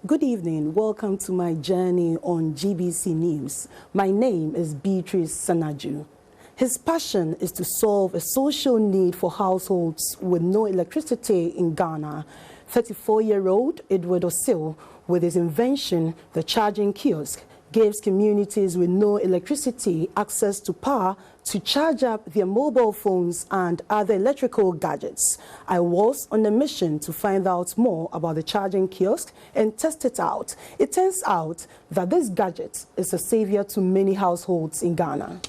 Good evening. Welcome to my journey on GBC News. My name is Beatrice Sanaju. His passion is to solve a social need for households with no electricity in Ghana. 34-year-old Edward Osil, with his invention, the charging kiosk, gives communities with no electricity access to power to charge up their mobile phones and other electrical gadgets. I was on a mission to find out more about the charging kiosk and test it out. It turns out that this gadget is a savior to many households in Ghana.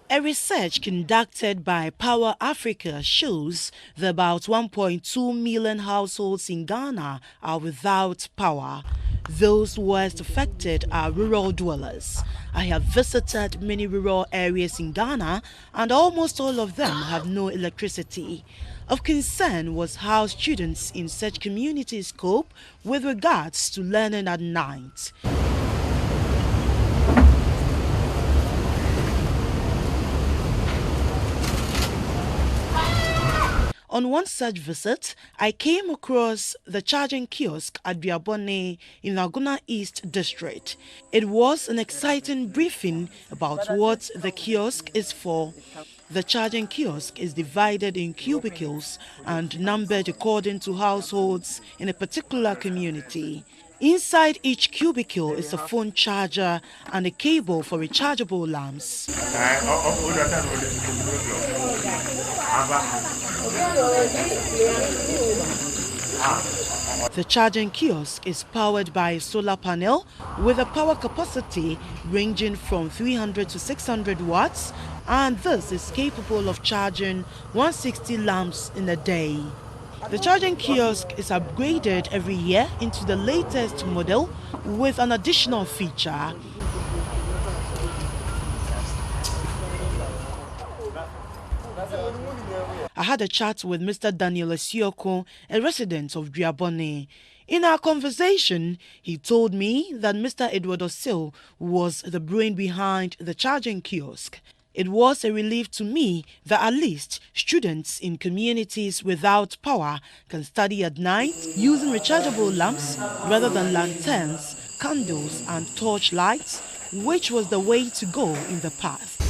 A research conducted by Power Africa shows that about 1.2 million households in Ghana are without power. Those worst affected are rural dwellers. I have visited many rural areas in Ghana, and almost all of them have no electricity. Of concern was how students in such communities cope with regards to learning at night. On one such visit, I came across the charging kiosk at Biabone in Laguna East District. It was an exciting briefing about what the kiosk is for. The charging kiosk is divided in cubicles and numbered according to households in a particular community. Inside each cubicle is a phone charger and a cable for rechargeable lamps. The charging kiosk is powered by a solar panel with a power capacity ranging from 300 to 600 watts, and this is capable of charging 160 lamps in a day. The charging kiosk is upgraded every year into the latest model with an additional feature. I had a chat with Mr. Daniel Esioko, a resident of Biabone. In our conversation, he told me that Mr. Edward Osil was the brain behind the charging kiosk. It was a relief to me that at least students in communities without power can study at night using rechargeable lamps rather than lanterns, candles and torch lights, which was the way to go in the past.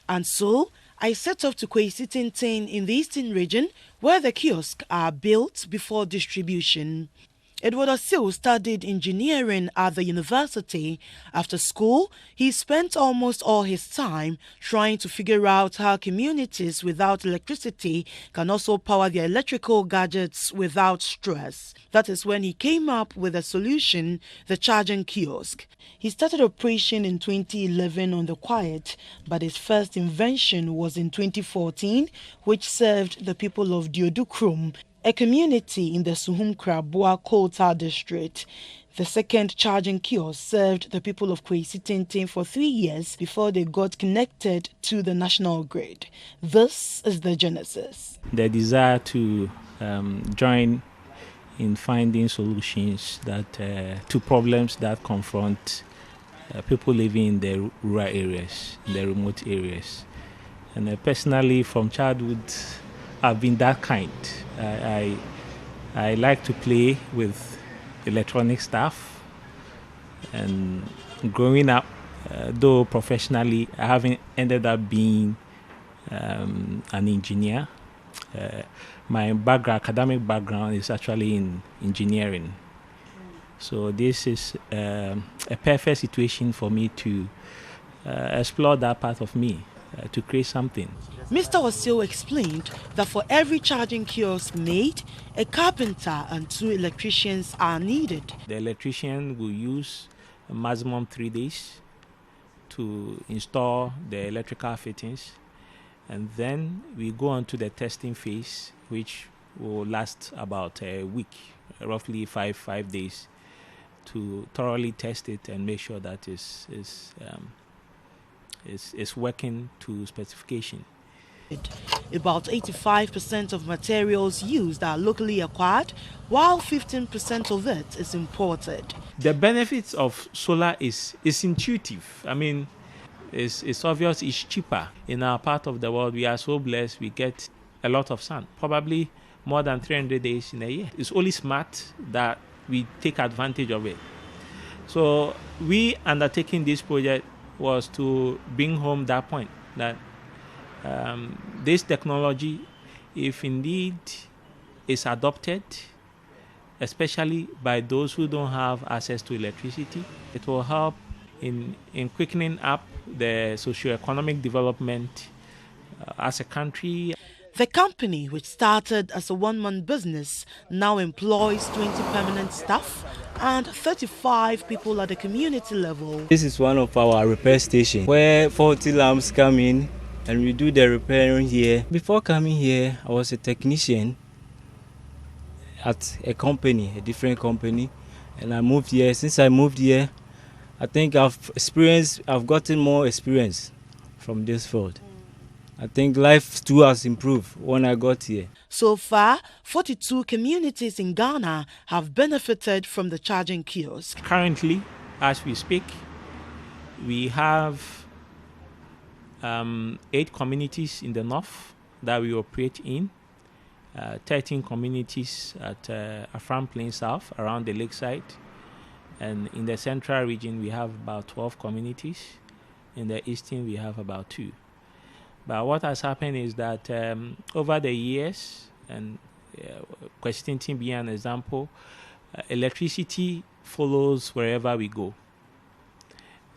And so, I set off to Kwesi Tintin in the eastern region, where the kiosks are built before distribution. Edward Osil studied engineering at the university. After school, he spent almost all his time trying to figure out how communities without electricity can also power their electrical gadgets without stress. That is when he came up with a solution, the charging kiosk. He started operation in 2011 on the quiet, but his first invention was in 2014, which served the people of Diodukrum, a community in the Suhumkrabua Kota district. The second charging kiosk served the people of Kwesi Tintin for 3 years before they got connected to the national grid. This is the genesis. The desire to join in finding solutions that to problems that confront people living in the rural areas, in the remote areas. And personally, from childhood, I've been that kind. I like to play with electronic stuff, and growing up, though professionally, I haven't ended up being an engineer. My academic background is actually in engineering. So this is a perfect situation for me to explore that part of me, to create something. Mr. Osil explained that for every charging kiosk made, a carpenter and 2 electricians are needed. The electrician will use a maximum 3 days to install the electrical fittings, and then we go on to the testing phase, which will last about a week, roughly five days, to thoroughly test it and make sure that it's working to specification. About 85% of materials used are locally acquired, while 15% of it is imported. The benefits of solar is intuitive. I mean, It's obvious it's cheaper. In our part of the world, we are so blessed we get a lot of sun, probably more than 300 days in a year. It's only smart that we take advantage of it. So we undertaking this project was to bring home that point, that this technology, if indeed is adopted, especially by those who don't have access to electricity, it will help in quickening up the socio-economic development as a country. The company, which started as a one-man business, now employs 20 permanent staff and 35 people at the community level. This is one of our repair stations where faulty lamps come in and we do the repairing here. Before coming here, I was a technician at a company, a different company, and I moved here. Since I moved here, I think I've gotten more experience from this field. I think life too has improved when I got here. So far, 42 communities in Ghana have benefited from the charging kiosk. Currently, as we speak, we have 8 communities in the north that we operate in, 13 communities at Afram Plain South around the lakeside, and in the central region we have about 12 communities. In the eastern we have about 2. But what has happened is that over the years, and Kwesitintin being an example, electricity follows wherever we go.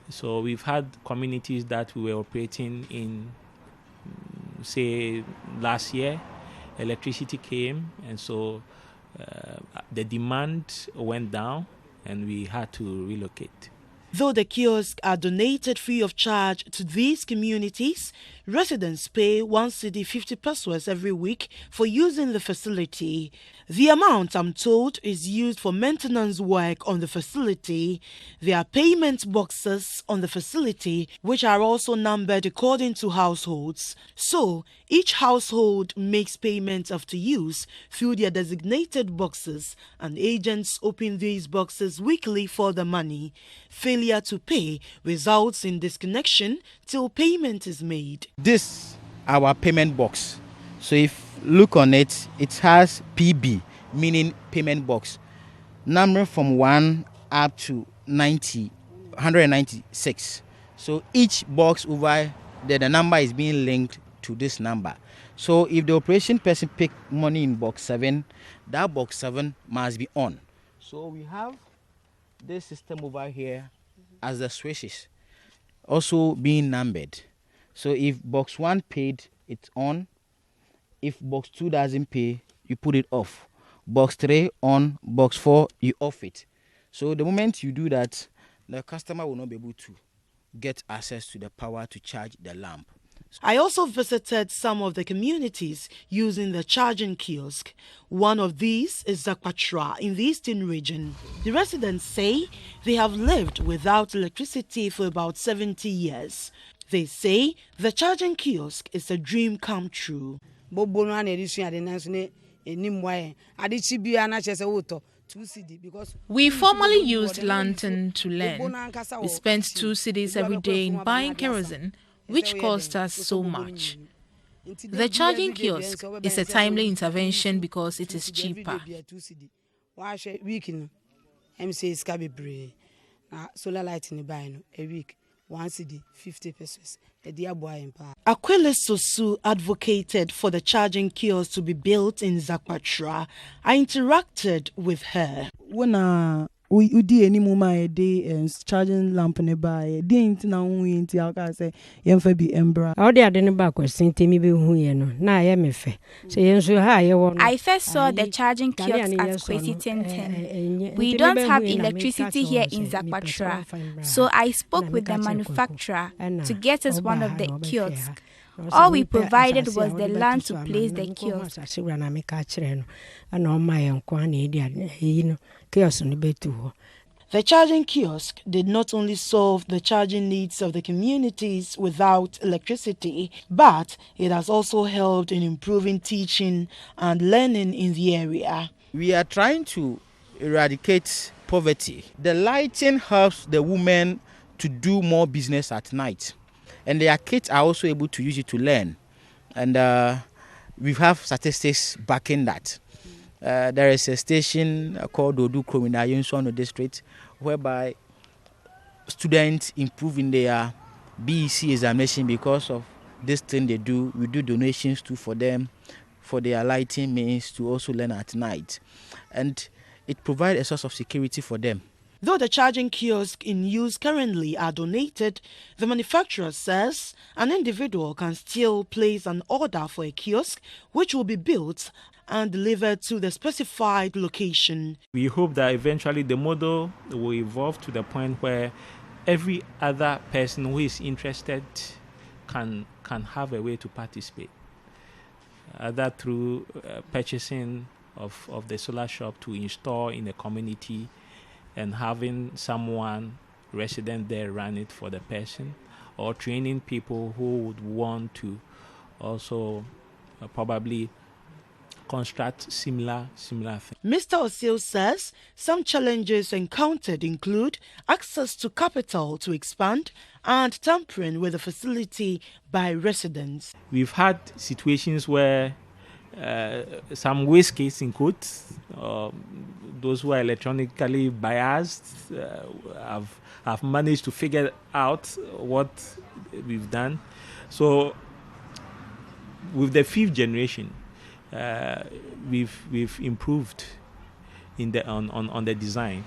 So we've had communities that we were operating in, say, last year, electricity came, and so the demand went down, and we had to relocate. Though the kiosks are donated free of charge to these communities, residents pay 1 cedi 50 pesos every week for using the facility. The amount, I'm told, is used for maintenance work on the facility. There are payment boxes on the facility, which are also numbered according to households. So, each household makes payment after use through their designated boxes, and agents open these boxes weekly for the money. Failure to pay results in disconnection till payment is made. This our payment box. So if look on it, it has PB, meaning payment box, number from 1 up to 196. So each box over there, the number is being linked to this number. So if the operation person pick money in box 7, that box 7 must be on. So we have this system over here as the switches also being numbered. So if box 1 paid, it's on. If box 2 doesn't pay, you put it off. Box 3 on, box 4 you off it. So the moment you do that, the customer will not be able to get access to the power to charge the lamp. I also visited some of the communities using the charging kiosk. One of these is Zakwatra in the eastern region. The residents say they have lived without electricity for about 70 years. They say the charging kiosk is a dream come true. We formerly used lantern to learn. We spent 2 cedis every day in buying kerosene, which cost us so much. The charging kiosk is a timely intervention because it is cheaper. Solar light in the a week, 1 cedi 50 pesos. Aquila Sosu advocated for the charging kiosk to be built in Zakwatra. I interacted with her. When we do any moment a day and charging lamp nearby, didn't now we into our say, Yemfa be embra. How they are the back was sent me be who you know. Now I am a fair. So you so high. I first saw the charging kiosk at Kwesitintin. We don't have electricity here in Zakwatra, so I spoke with the manufacturer to get us one of the kiosks. All we provided was the land to place the kiosk. The charging kiosk did not only solve the charging needs of the communities without electricity, but it has also helped in improving teaching and learning in the area. We are trying to eradicate poverty. The lighting helps the women to do more business at night. And their kids are also able to use it to learn. And we have statistics backing that. There is a station called Odu Krom in Ayunsuano district, whereby students improve in their BEC examination because of this thing they do. We do donations too for them, for their lighting means to also learn at night. And it provides a source of security for them. Though the charging kiosks in use currently are donated, the manufacturer says an individual can still place an order for a kiosk which will be built and delivered to the specified location. We hope that eventually the model will evolve to the point where every other person who is interested can have a way to participate, either through purchasing of the solar shop to install in the community and having someone resident there run it for the person, or training people who would want to also probably construct similar things. Mr. Osil says some challenges encountered include access to capital to expand and tampering with the facility by residents. We've had situations where some waste case in quotes, those who are electronically biased have managed to figure out what we've done. So with the 5th generation, we've improved in the on the design,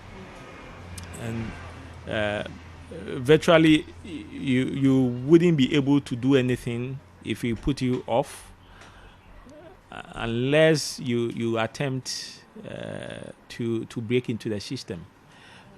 and virtually you wouldn't be able to do anything if we put you off unless you attempt to break into the system,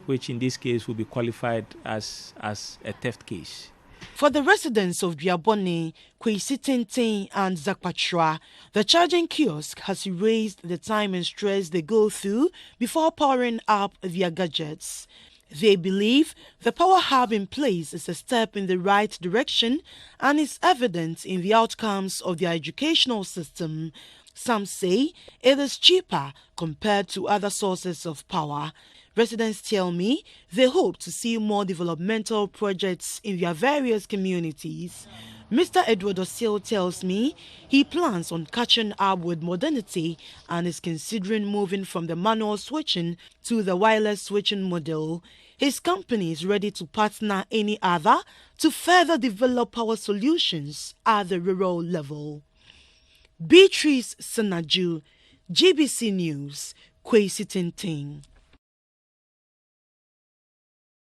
which in this case will be qualified as a theft case. For the residents of Duabone, Kwesi and Zakpachra, the charging kiosk has erased the time and stress they go through before powering up their gadgets. They believe the power hub in place is a step in the right direction and is evident in the outcomes of their educational system. Some say it is cheaper compared to other sources of power. Residents tell me they hope to see more developmental projects in their various communities. Mr. Edward Osil tells me he plans on catching up with modernity and is considering moving from the manual switching to the wireless switching model. His company is ready to partner any other to further develop power solutions at the rural level. Beatrice Sanaju, GBC News, Kwesi.